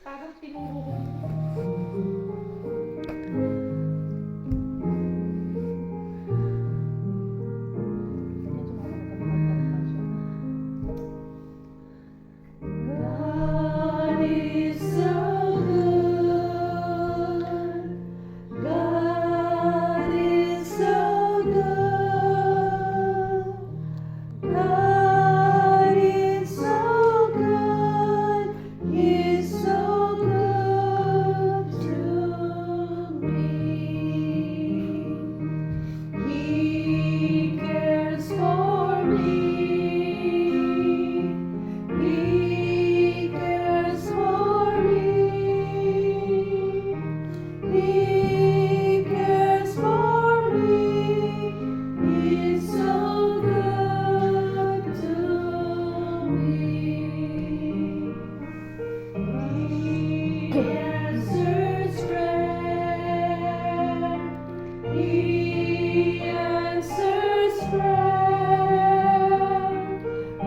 Parang tinuro ko. God is so good. God is so good. God is so good. He's so good to me. He cares for me. He cares for me. He cares for me. He's so good to me. He answers prayer. He answers prayer.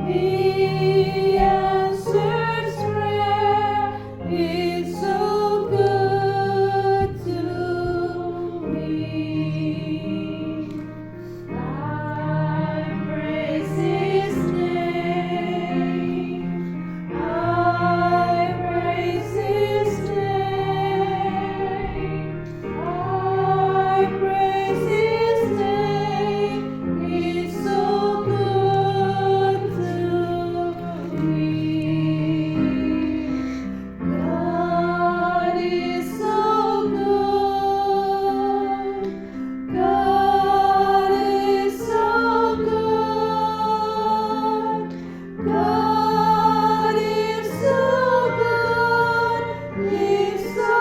He answers prayer. He's so good to me. I praise His name. I praise His name. I praise His name. He's so good to me. God is so good. God is so good. God is so good. He's so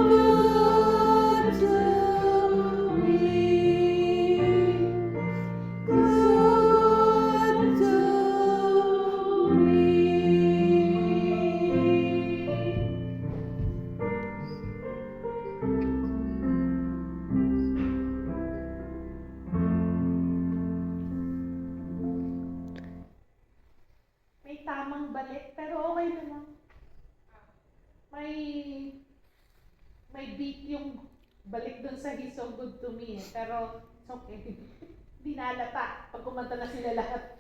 good to me. Good to me. May tamang balik, pero okay naman. May beat yung balik dun sa He's so good to me eh. Pero it's okay. Di nalata pag kumanta na sila lahat.